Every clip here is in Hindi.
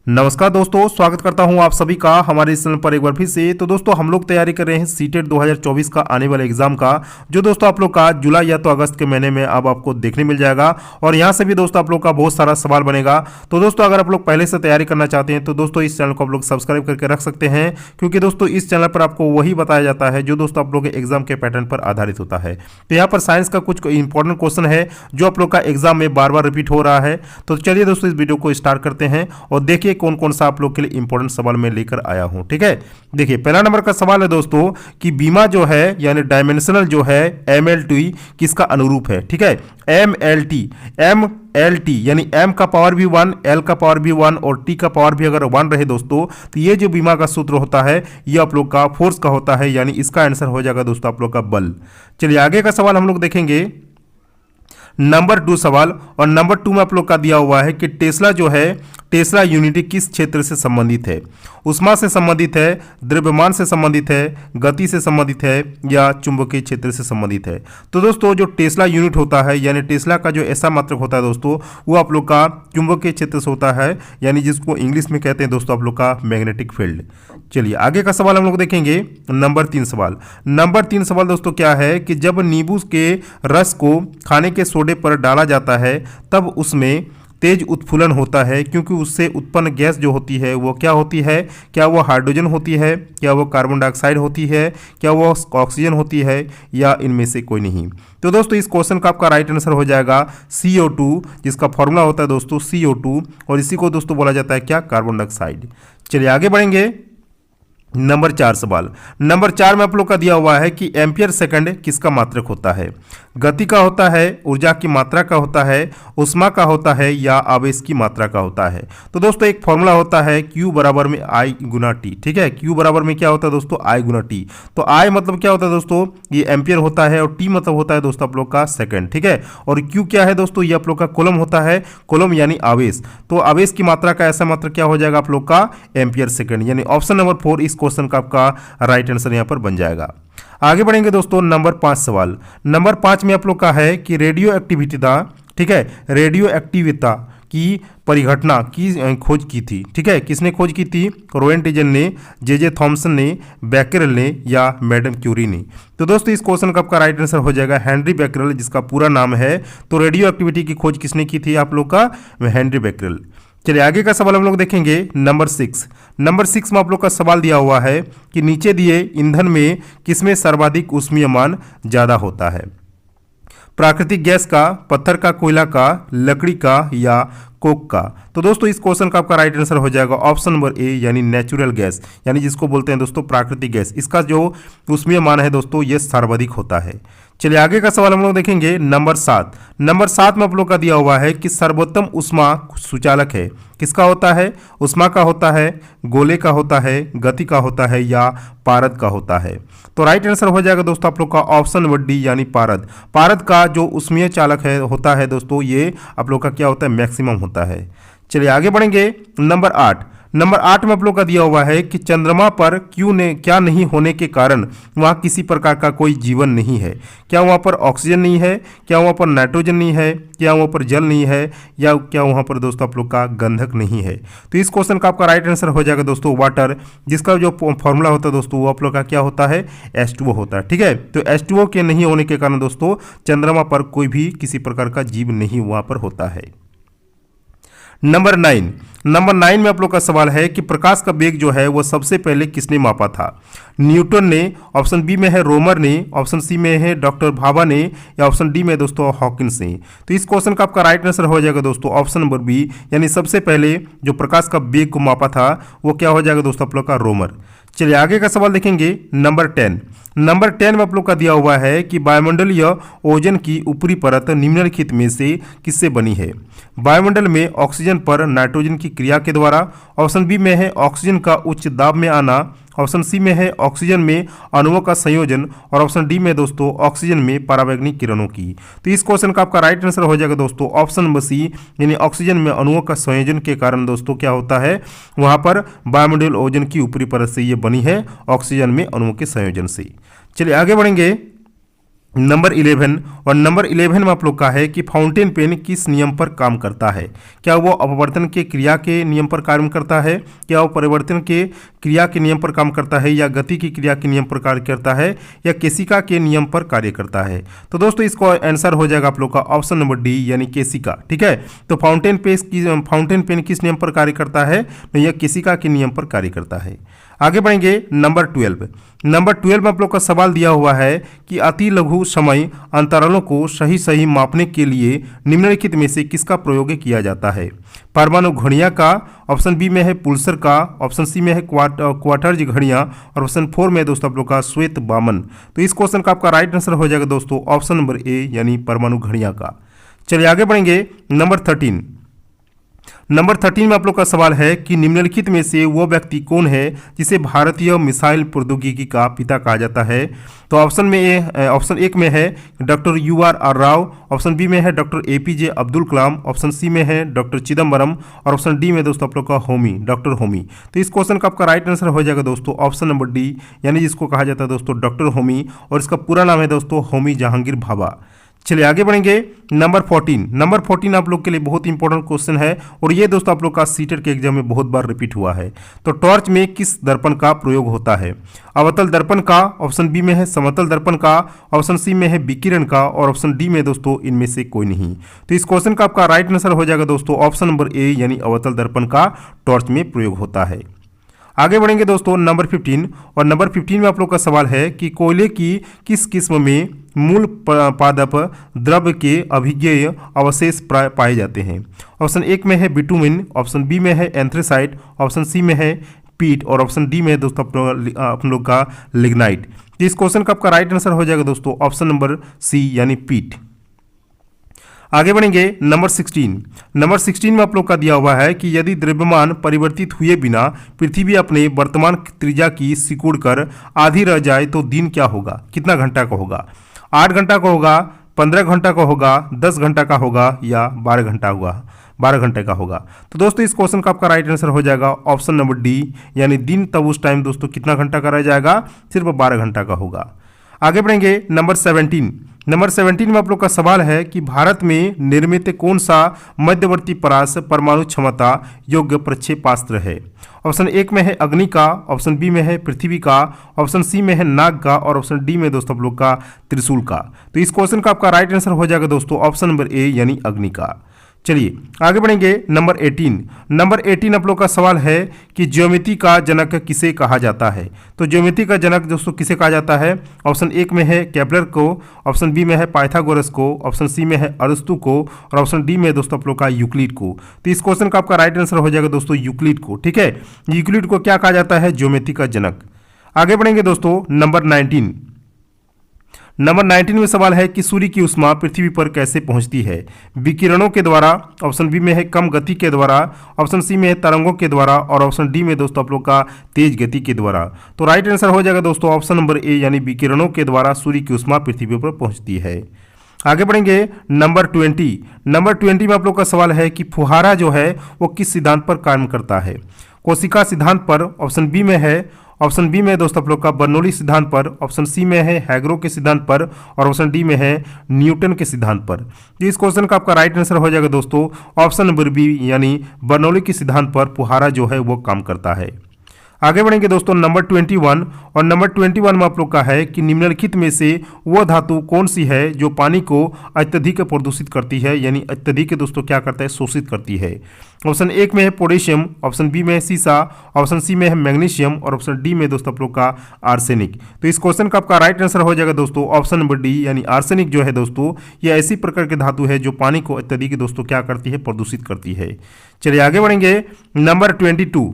नमस्कार दोस्तों, स्वागत करता हूं आप सभी का हमारे इस चैनल पर एक बार फिर से। तो दोस्तों हम लोग तैयारी कर रहे हैं सीटेट 2024 का आने वाले एग्जाम का, जो दोस्तों आप लोग का जुलाई या तो अगस्त के महीने में अब आपको देखने मिल जाएगा। और यहां से भी दोस्तों आप लोग का बहुत सारा सवाल बनेगा। तो दोस्तों अगर आप लोग पहले से तैयारी करना चाहते हैं तो दोस्तों इस चैनल को आप लोग सब्सक्राइब करके रख सकते हैं, क्योंकि दोस्तों इस चैनल पर आपको वही बताया जाता है जो दोस्तों आप लोग के एग्जाम के पैटर्न पर आधारित होता है। तो यहाँ पर साइंस का कुछ इंपॉर्टेंट क्वेश्चन है जो आप लोग का एग्जाम में बार बार रिपीट हो रहा है। तो चलिए दोस्तों इस वीडियो को स्टार्ट करते हैं और देखिए कौन कौन सा आप लोग के लिए इंपॉर्टेंट सवाल मैं लेकर आया हूं। ठीक है, देखिए पहला नंबर का सवाल है दोस्तों कि बीमा जो है यानी डायमेंशनल जो है एमएलटी किसका अनुरूप है। ठीक है, एमएलटी यानी एम का पावर भी 1, एल का पावर भी 1 और टी का पावर भी अगर 1 रहे दोस्तों, तो ये जो बीमा का सूत्र होता है ये आप लोग का फोर्स का होता है, यानी इसका आंसर हो जाएगा दोस्तों आप लोग का बल। चलिए आगे का सवाल हम लोग देखेंगे, नंबर 2 सवाल। और नंबर 2 में आप लोग का दिया हुआ है कि टेस्ला जो है, टेस्ला यूनिटी किस क्षेत्र से संबंधित है। उष्मा से संबंधित है, द्रव्यमान से संबंधित है, गति से संबंधित है या चुंबकीय क्षेत्र से संबंधित है। तो दोस्तों जो टेस्ला यूनिट होता है यानी टेस्ला का जो ऐसा मात्रक होता है दोस्तों, वो आप लोग का चुंबकीय क्षेत्र से होता है, यानी जिसको इंग्लिश में कहते हैं दोस्तों आप लोग का मैग्नेटिक फील्ड। चलिए आगे का सवाल हम लोग देखेंगे, नंबर 3 सवाल। नंबर 3 सवाल दोस्तों क्या है कि जब नींबू के रस को खाने के सोडे पर डाला जाता है तब उसमें तेज उत्फुलन होता है, क्योंकि उससे उत्पन्न गैस जो होती है वो क्या होती है। क्या वो हाइड्रोजन होती है, क्या वो कार्बन डाइऑक्साइड होती है, क्या वो ऑक्सीजन होती है या इनमें से कोई नहीं। तो दोस्तों इस क्वेश्चन का आपका राइट आंसर हो जाएगा CO2, जिसका फॉर्मूला होता है दोस्तों CO2 और इसी को दोस्तों बोला जाता है क्या, कार्बन डाइऑक्साइड। चलिए आगे बढ़ेंगे, नंबर 4 सवाल। नंबर 4 में आप लोग का दिया हुआ है कि एम्पियर सेकंड किसका मात्रक होता है। गति का होता है, ऊर्जा की मात्रा का होता है, उष्मा का होता है या आवेश की मात्रा का होता है। तो दोस्तों एक फॉर्मूला होता है Q बराबर में I गुना T। ठीक है, Q बराबर में क्या होता है दोस्तों, I गुना T। तो I मतलब क्या होता है दोस्तों, ये एम्पियर होता है और T मतलब होता है दोस्तों आप लोग का सेकंड। ठीक है, और Q क्या है दोस्तों, ये आप लोग का कूलम होता है, कूलम यानी आवेश। तो आवेश की मात्रा का ऐसा मात्रा क्या हो जाएगा आप लोग का, एम्पियर सेकंड, यानी ऑप्शन नंबर 4 इस क्वेश्चन का आपका राइट आंसर यहाँ पर बन जाएगा। आगे बढ़ेंगे दोस्तों, नंबर 5 सवाल। नंबर 5 में आप लोग का है कि रेडियो एक्टिविटीता, ठीक है, रेडियो एक्टिविता की परिघटना की खोज की थी। ठीक है, किसने खोज की थी, रोएंटिजन ने, जे थॉमसन ने, बैकरल ने या मैडम क्यूरी ने। तो दोस्तों इस क्वेश्चन का आपका राइट आंसर हो जाएगा हेनरी बैकरल, जिसका पूरा नाम है। तो रेडियो एक्टिविटी की खोज किसने की थी आप लोग का, हेनरी बैकरल। चलिए आगे का सवाल हम लोग देखेंगे, नंबर 6। नंबर 6 में आप लोग का सवाल दिया हुआ है कि नीचे दिए ईंधन में किसमें सर्वाधिक ऊष्मीयमान ज़्यादा होता है। प्राकृतिक गैस का, पत्थर का, कोयला का, लकड़ी का या कोक का। तो दोस्तों इस क्वेश्चन का आपका राइट आंसर हो जाएगा ऑप्शन नंबर ए, यानी नेचुरल गैस, यानी जिसको बोलते हैं दोस्तों प्राकृतिक गैस। इसका जो ऊष्मीयमान है दोस्तों ये सर्वाधिक होता है। चलिए आगे का सवाल हम लोग देखेंगे, नंबर 7। नंबर 7 में आप लोग का दिया हुआ है कि सर्वोत्तम ऊष्मा सुचालक है, किसका होता है, ऊष्मा का होता है, गोले का होता है, गति का होता है या पारद का होता है। तो राइट आंसर हो जाएगा दोस्तों आप लोग का ऑप्शन नंबर डी, यानी पारद। पारद का जो ऊष्मीय चालक है होता है दोस्तों, ये आप लोग का क्या होता है, मैक्सिमम होता है। चलिए आगे बढ़ेंगे, नंबर 8। नंबर 8 में आप लोग का दिया हुआ है कि चंद्रमा पर क्या नहीं होने के कारण वहाँ किसी प्रकार का कोई जीवन नहीं है। क्या वहाँ पर ऑक्सीजन नहीं है, क्या वहाँ पर नाइट्रोजन नहीं है, क्या वहाँ पर जल नहीं है या क्या वहाँ पर दोस्तों आप लोग का गंधक नहीं है। तो इस क्वेश्चन का आपका राइट आंसर हो जाएगा दोस्तों वाटर, जिसका जो फॉर्मूला होता है दोस्तों वो आप लोग का क्या होता है, H2O होता है। ठीक है, तो H2O के नहीं होने के कारण दोस्तों चंद्रमा पर कोई भी किसी प्रकार का जीव नहीं वहाँ पर होता है। नंबर 9। नंबर 9 में आप लोग का सवाल है कि प्रकाश का वेग जो है वो सबसे पहले किसने मापा था। न्यूटन ने, ऑप्शन बी में है रोमर ने, ऑप्शन सी में है डॉक्टर भाभा ने या ऑप्शन डी में दोस्तों हॉकिंस ने। तो इस क्वेश्चन का आपका राइट आंसर हो जाएगा दोस्तों ऑप्शन नंबर बी, यानी सबसे पहले जो प्रकाश का वेग को मापा था वो क्या हो जाएगा दोस्तों आप लोग का रोमर। चलिए आगे का सवाल देखेंगे, नंबर 10। नंबर 10 में आप लोग का दिया हुआ है कि वायुमंडलीय ओजोन की ऊपरी परत निम्नलिखित में से किससे बनी है। वायुमंडल में ऑक्सीजन पर नाइट्रोजन की क्रिया के द्वारा, ऑप्शन बी में है ऑक्सीजन का उच्च दाब में आना, ऑप्शन सी में है ऑक्सीजन में अणुओं का संयोजन और ऑप्शन डी में दोस्तों ऑक्सीजन में परावैंगनिक किरणों की। तो इस क्वेश्चन का आपका राइट आंसर हो जाएगा दोस्तों ऑप्शन नंबर सी, यानी ऑक्सीजन में अणुओं का संयोजन के कारण दोस्तों क्या होता है, वहां पर वायुमंडल ओजोन की ऊपरी परत से ये बनी है, ऑक्सीजन में अणुओं के संयोजन से। चलिए आगे बढ़ेंगे, नंबर 11 और नंबर 11 में आप लोग का है कि फाउंटेन पेन किस नियम पर काम करता है। क्या वो अपवर्तन के क्रिया के नियम पर काम करता है, क्या वो परिवर्तन के क्रिया के नियम पर काम करता है, या गति की क्रिया के नियम पर कार्य करता है, या केसिका के नियम पर कार्य करता है। तो दोस्तों इसको आंसर हो जाएगा आप लोग का ऑप्शन नंबर डी यानी केसिका। ठीक है, तो फाउंटेन पेन किस नियम पर कार्य करता है, तो यह केसिका के नियम पर कार्य करता है। आगे बढ़ेंगे नंबर 12। नंबर 12 में आप लोग का सवाल दिया हुआ है कि अति लघु समय अंतरालों को सही सही मापने के लिए निम्नलिखित में से किसका प्रयोग किया जाता है। परमाणु घड़ियां का, ऑप्शन बी में है पुल्सर का, ऑप्शन सी में है क्वार्टर्ज घड़ियां, और ऑप्शन 4 में दोस्तों आप लोग का श्वेत बामन। तो इस क्वेश्चन का आपका राइट आंसर हो जाएगा दोस्तों ऑप्शन नंबर ए यानी परमाणु घड़ियां का। चलिए आगे बढ़ेंगे नंबर 13। नंबर 13 में आप लोग का सवाल है कि निम्नलिखित में से वो व्यक्ति कौन है जिसे भारतीय मिसाइल प्रौद्योगिकी का पिता कहा जाता है। तो ऑप्शन 1 में है doctor URR Rao, option B में है doctor APJ Abdul Kalam, option C में है डॉक्टर चिदम्बरम, और ऑप्शन डी में दोस्तों आप लोग का होमी, डॉक्टर होमी। तो इस क्वेश्चन का आपका राइट आंसर हो जाएगा दोस्तों ऑप्शन नंबर डी यानी जिसको कहा जाता है दोस्तों डॉक्टर होमी, और इसका पूरा नाम है दोस्तों होमी जहांगीर भाभा। चलिए आगे बढ़ेंगे नंबर 14। नंबर 14 आप लोग के लिए बहुत इंपॉर्टेंट क्वेश्चन है, और ये दोस्तों आप लोग का सीटेट के एग्जाम में बहुत बार रिपीट हुआ है। तो टॉर्च में किस दर्पण का प्रयोग होता है। अवतल दर्पण का, ऑप्शन बी में है समतल दर्पण का, ऑप्शन सी में है विकिरण का, और ऑप्शन डी में दोस्तों इनमें से कोई नहीं। तो इस क्वेश्चन का आपका राइट आंसर हो जाएगा दोस्तों ऑप्शन नंबर ए यानी अवतल दर्पण का टॉर्च में प्रयोग होता है। आगे बढ़ेंगे दोस्तों नंबर 15, और नंबर 15 में आप लोग का सवाल है कि कोयले की किस किस्म में मूल पादप द्रव्य के अभिज्ञेय अवशेष पाए जाते हैं। ऑप्शन 1 में है बिटुमिन, ऑप्शन बी में है एंथ्रेसाइट, ऑप्शन सी में है पीट, और ऑप्शन डी में है दोस्तों अपन लोग का लिग्नाइट। इस क्वेश्चन का आपका राइट आंसर हो जाएगा दोस्तों ऑप्शन नंबर सी यानी पीट। आगे बढ़ेंगे नंबर 16। नंबर 16 में आप लोग का दिया हुआ है कि यदि द्रव्यमान परिवर्तित हुए बिना पृथ्वी अपने वर्तमान त्रिज्या की सिकुड़ कर आधी रह जाए तो दिन क्या होगा, कितना घंटा का होगा। 8 घंटा का होगा, 15 घंटा का होगा, 10 घंटा का होगा, या 12 घंटा होगा, 12 घंटे का होगा। तो दोस्तों इस क्वेश्चन का आपका राइट आंसर हो जाएगा ऑप्शन नंबर डी यानी दिन तब उस टाइम दोस्तों कितना घंटा का रह जाएगा, सिर्फ 12 घंटा का होगा। आगे बढ़ेंगे नंबर 17। नंबर 17 में आप लोग का सवाल है कि भारत में निर्मित कौन सा मध्यवर्ती परास परमाणु क्षमता योग्य प्रक्षेपास्त्र है। ऑप्शन 1 में है अग्नि का, ऑप्शन बी में है पृथ्वी का, ऑप्शन सी में है नाग का, और ऑप्शन डी में दोस्तों आप लोग का त्रिशूल का। तो इस क्वेश्चन का आपका राइट आंसर हो जाएगा दोस्तों ऑप्शन नंबर ए यानी अग्नि का। चलिए आगे बढ़ेंगे नंबर 18। नंबर 18 आप लोग का सवाल है कि ज्योमेट्री का जनक किसे कहा जाता है। तो ज्योमेट्री का जनक दोस्तों किसे कहा जाता है। ऑप्शन 1 में है केपलर को, ऑप्शन बी में है पाइथागोरस को, ऑप्शन सी में है अरस्तु को, और ऑप्शन डी में दोस्तों आप लोग का यूक्लिड को। तो इस क्वेश्चन का आपका राइट आंसर हो जाएगा दोस्तों यूक्लिड को। ठीक है, यूक्लिड को क्या कहा जाता है, ज्योमेट्री का जनक। आगे बढ़ेंगे दोस्तों नंबर 19। नंबर 19 में सवाल है कि सूर्य की ऊष्मा पृथ्वी पर कैसे पहुंचती है। विकिरणों के द्वारा, ऑप्शन बी में है कम गति के द्वारा, ऑप्शन सी में है तरंगों के द्वारा, और ऑप्शन डी में दोस्तों आप लोग का तेज गति के द्वारा। तो राइट आंसर हो जाएगा दोस्तों ऑप्शन नंबर ए यानी विकिरणों के द्वारा सूर्य की ऊष्मा पृथ्वी पर पहुंचती है। आगे बढ़ेंगे नंबर 20। नंबर 20 में आप लोग का सवाल है कि फुहारा जो है वो किस सिद्धांत पर काम करता है। कोशिका सिद्धांत पर, ऑप्शन बी में है, ऑप्शन बी में दोस्तों आप लोग का बर्नौली सिद्धांत पर, ऑप्शन सी में है हैग्रो के सिद्धांत पर, और ऑप्शन डी में है न्यूटन के सिद्धांत पर। तो इस क्वेश्चन का आपका राइट आंसर हो जाएगा दोस्तों ऑप्शन नंबर बी यानी बर्नौली के सिद्धांत पर फुहारा जो है वो काम करता है। आगे बढ़ेंगे दोस्तों नंबर 21, और नंबर 21 में आप लोग का है कि निम्नलिखित में से वो धातु कौन सी है जो पानी को अत्यधिक प्रदूषित करती है, यानी अत्यधिक दोस्तों क्या करता है, शोषित करती है। ऑप्शन 1 में है पोटेशियम, ऑप्शन बी में है सीसा, ऑप्शन सी में है मैग्नीशियम, और ऑप्शन डी में दोस्तों आप लोग का आर्सेनिक। तो इस क्वेश्चन का आपका राइट आंसर हो जाएगा दोस्तों ऑप्शन नंबर डी यानी आर्सेनिक जो है दोस्तों ये ऐसी प्रकार की धातु है जो पानी को अत्यधिक दोस्तों क्या करती है, प्रदूषित करती है। चलिए आगे बढ़ेंगे नंबर 22।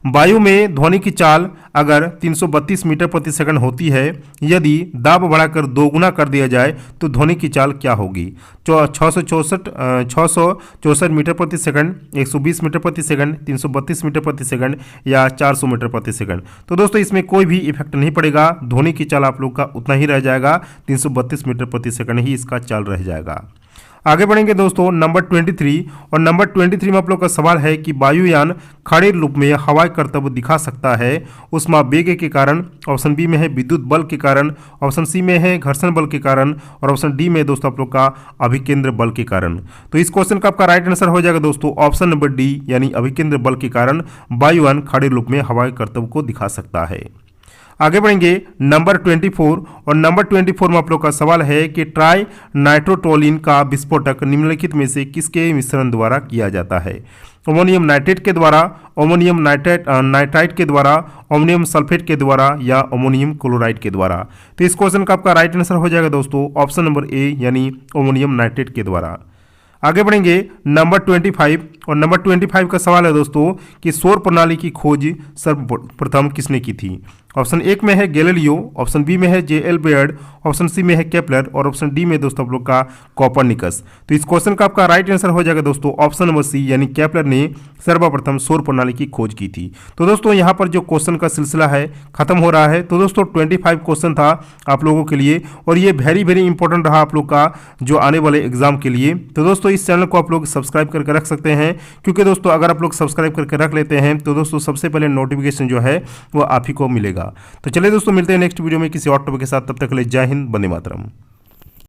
वायु में ध्वनि की चाल अगर 332 मीटर प्रति सेकंड होती है, यदि दाब बढ़ाकर 2 गुना कर दिया जाए तो ध्वनि की चाल क्या होगी। 664 मीटर प्रति सेकंड, 120 मीटर प्रति सेकंड, 332 मीटर प्रति सेकंड, या 400 मीटर प्रति सेकंड। तो दोस्तों इसमें कोई भी इफेक्ट नहीं पड़ेगा, ध्वनि की चाल आप लोग का उतना ही रह जाएगा, 332 मीटर प्रति सेकंड ही इसका चाल रह जाएगा। आगे बढ़ेंगे दोस्तों नंबर 23 और नंबर 23 में आप लोग का सवाल है कि वायुयान खड़े रूप में हवाई करतब दिखा सकता है उष्मा वेग के कारण। ऑप्शन बी में है विद्युत बल के कारण, ऑप्शन सी में है घर्षण बल के कारण और ऑप्शन डी में दोस्तों आप लोग का अभिकेंद्र बल के कारण। तो इस क्वेश्चन का आपका राइट आंसर हो जाएगा दोस्तों ऑप्शन नंबर डी यानी अभिकेंद्र बल के कारण वायुयान खड़े रूप में हवाई करतब को दिखा सकता है। आगे बढ़ेंगे नंबर 24 और नंबर 24 में आप लोग का सवाल है कि ट्राई नाइट्रोटोलिन का विस्फोटक निम्नलिखित में से किसके मिश्रण द्वारा किया जाता है। अमोनियम नाइट्रेट के द्वारा, अमोनियम नाइट्राइट के द्वारा, अमोनियम सल्फेट के द्वारा या अमोनियम क्लोराइड के द्वारा। तो इस क्वेश्चन का आपका राइट आंसर हो जाएगा दोस्तों ऑप्शन नंबर ए यानी अमोनियम नाइट्रेट के द्वारा। आगे बढ़ेंगे नंबर 25 और नंबर 25 का सवाल है दोस्तों कि सौर प्रणाली की खोज सर्वप्रथम किसने की थी। ऑप्शन एक में है गैलीलियो, ऑप्शन बी में है जे.एल. बेयर्ड, ऑप्शन सी में है केपलर और ऑप्शन डी में दोस्तों आप लोग का कोपरनिकस। तो इस क्वेश्चन का आपका राइट आंसर हो जाएगा दोस्तों ऑप्शन नंबर सी यानी केपलर ने सर्वप्रथम सौर प्रणाली की खोज की थी। तो दोस्तों यहाँ पर जो क्वेश्चन का सिलसिला है खत्म हो रहा है। तो दोस्तों 25 क्वेश्चन था आप लोगों के लिए और ये वेरी इंपॉर्टेंट रहा आप लोग का जो आने वाले एग्जाम के लिए। तो दोस्तों इस चैनल को आप लोग सब्सक्राइब करके रख सकते हैं, क्योंकि दोस्तों अगर आप लोग सब्सक्राइब करके रख लेते हैं तो दोस्तों सबसे पहले नोटिफिकेशन जो है वो आप ही को मिलेगा। तो चलिए दोस्तों मिलते हैं नेक्स्ट वीडियो में किसी और टॉपिक के साथ। तब तक के लिए जय हिंद, वंदे मातरम।